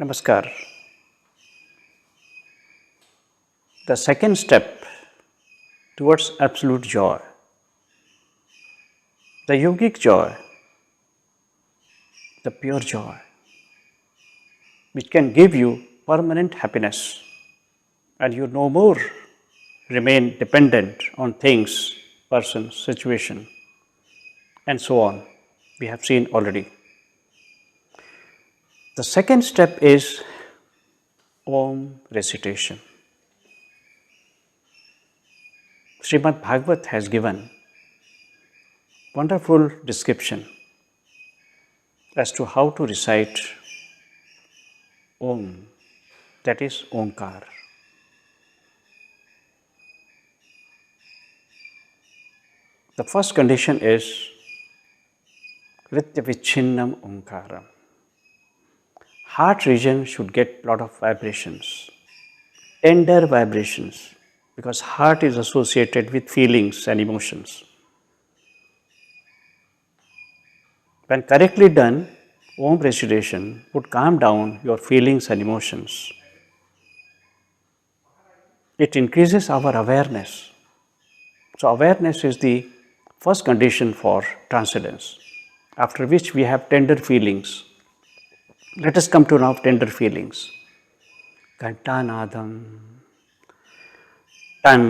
Namaskar. The second step towards absolute joy, the yogic joy, the pure joy, which can give you permanent happiness and you no more remain dependent on things, persons, situation, and so on. We have seen already. The second step is Om recitation. Srimad Bhagavat has given wonderful description as to how to recite Om, that is Omkar. The first condition is Kritya Vichinnam Omkaram. Heart region should get lot of vibrations, tender vibrations, because heart is associated with feelings and emotions. When correctly done, Om recitation would calm down your feelings and emotions. It increases our awareness. So awareness is the first condition for transcendence, after which we have tender feelings. Let us come to now tender feelings. Ghantanadam, tan.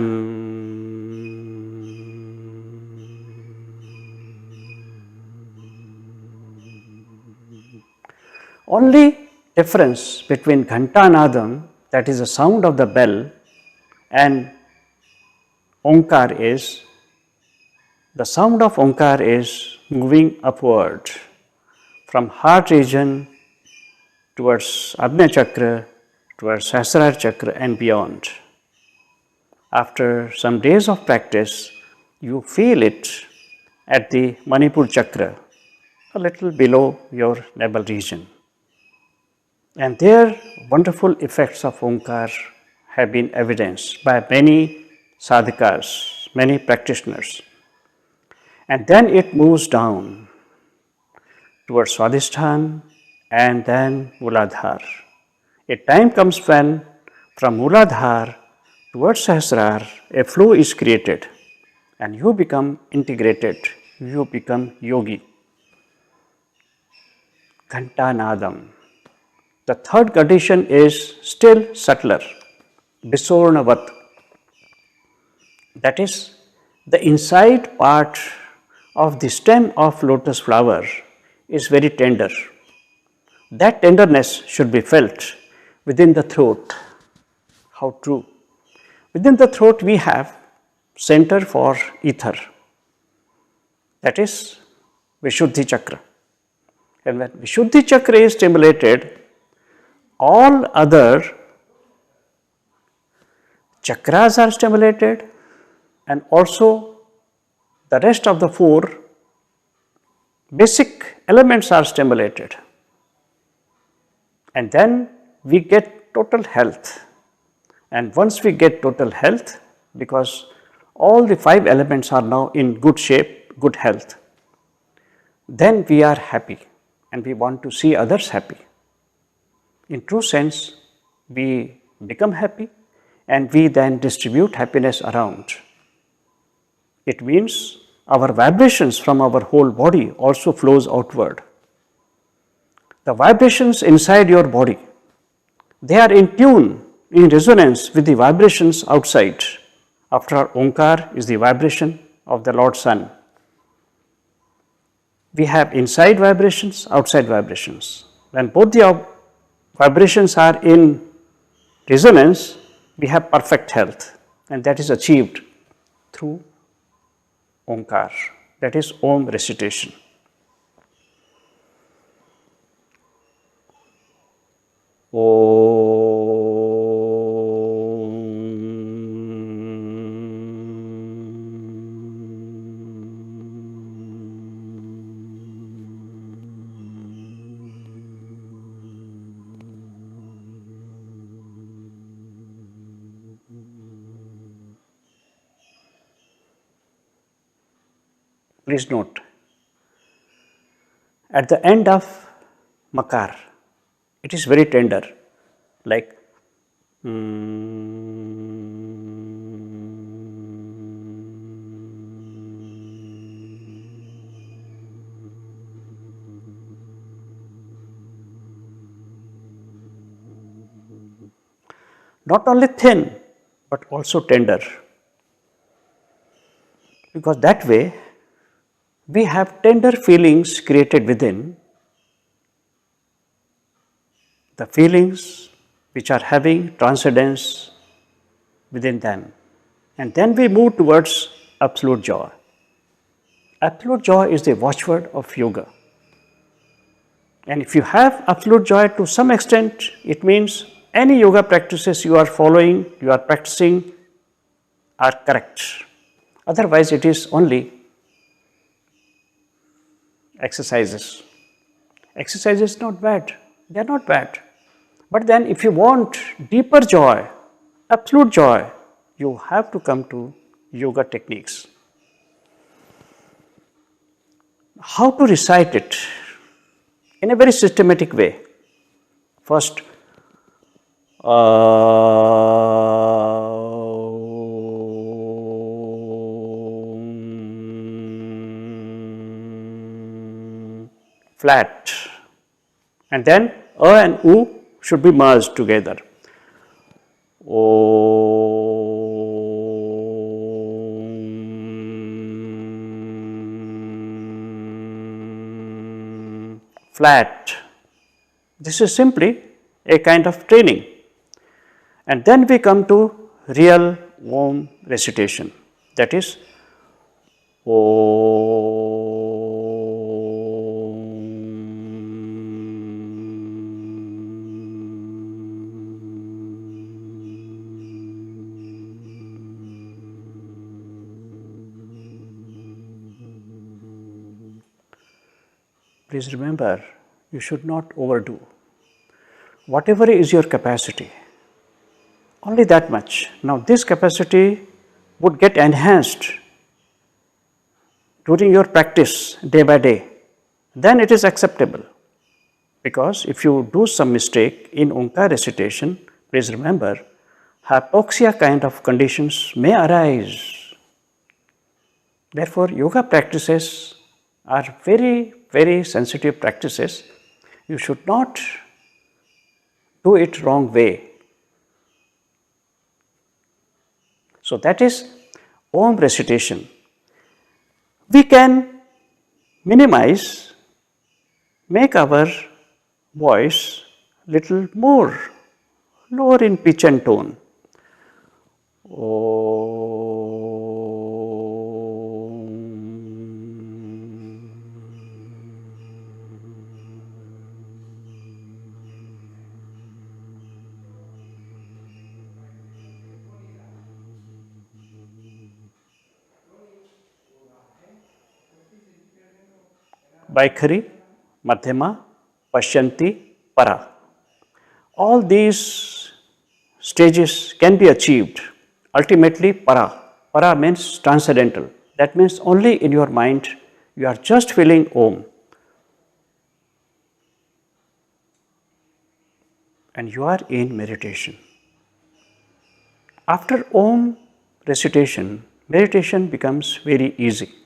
Only difference between Ghantanadam, that is the sound of the bell, and Omkar is, the sound of Omkar is moving upward from heart region towards Agnya Chakra, towards Sahasrara Chakra and beyond. After some days of practice, you feel it at the Manipur Chakra, a little below your navel region. And there, wonderful effects of Omkar have been evidenced by many sadhakas, many practitioners. And then it moves down towards Swadhisthana and then Muladhara. A time comes when from Muladhara towards Sahasrara, a flow is created and you become integrated, you become yogi. Ghantanadam. The third condition is still subtler, Visornavat. That is, the inside part of the stem of lotus flower is very tender. That tenderness should be felt within the throat. How true. Within the throat we have center for ether, that is Vishuddhi Chakra. And when Vishuddhi Chakra is stimulated, all other chakras are stimulated and also the rest of the four basic elements are stimulated. And then we get total health. And once we get total health, because all the five elements are now in good shape, good health, then we are happy and we want to see others happy. In true sense, we become happy and we then distribute happiness around. It means our vibrations from our whole body also flows outward. The vibrations inside your body, they are in tune, in resonance with the vibrations outside. After all, Omkar is the vibration of the Lord Sun. We have inside vibrations, outside vibrations. When both the vibrations are in resonance, we have perfect health, and that is achieved through Omkar, that is Om recitation. Please note, at the end of Makar, it is very tender, like not only thin but also tender, because that way we have tender feelings created within, the feelings which are having transcendence within them, and then we move towards absolute joy. Absolute joy is the watchword of yoga, and if you have absolute joy to some extent, it means any yoga practices you are following, you are practicing are correct. Otherwise, it is only exercises. Exercises not bad, they are not bad. But then if you want deeper joy, absolute joy, you have to come to yoga techniques. How to recite it? In a very systematic way. First, flat, and then A and U should be merged together. Flat. This is simply a kind of training. And then we come to real Om recitation, that is Please remember, you should not overdo. Whatever is your capacity, only that much. Now, this capacity would get enhanced during your practice day by day, then it is acceptable. Because if you do some mistake in Omkar recitation, please remember, hypoxia kind of conditions may arise. Therefore, yoga practices are very, very sensitive practices. You should not do it wrong way. So that is Om recitation. We can minimize, make our voice little more lower in pitch and tone. Vaikhari, Madhyama, Pashyanti, Para. All these stages can be achieved. Ultimately, Para. Para means transcendental. That means only in your mind you are just feeling Om. And you are in meditation. After Om recitation, meditation becomes very easy.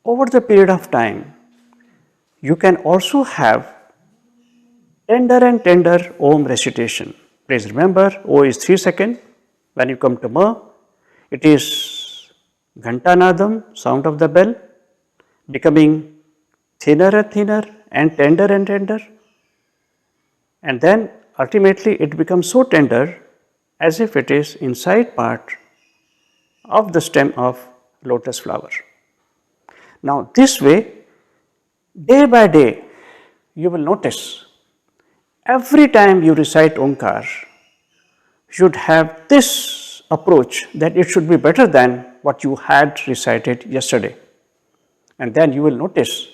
Over the period of time, you can also have tender and tender Om recitation. Please remember, O is 3 seconds. When you come to Ma, it is Ghantanadam, sound of the bell, becoming thinner and thinner and tender, and then ultimately it becomes so tender as if it is inside part of the stem of lotus flower. Now this way, day by day, you will notice every time you recite Omkar, you should have this approach that it should be better than what you had recited yesterday. And then you will notice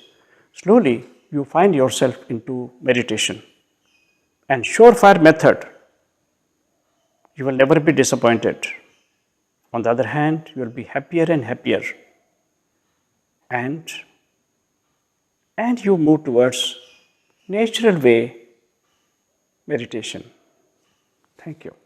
slowly you find yourself into meditation. And surefire method, you will never be disappointed. On the other hand, you will be happier and happier. and you move towards natural way meditation. Thank you.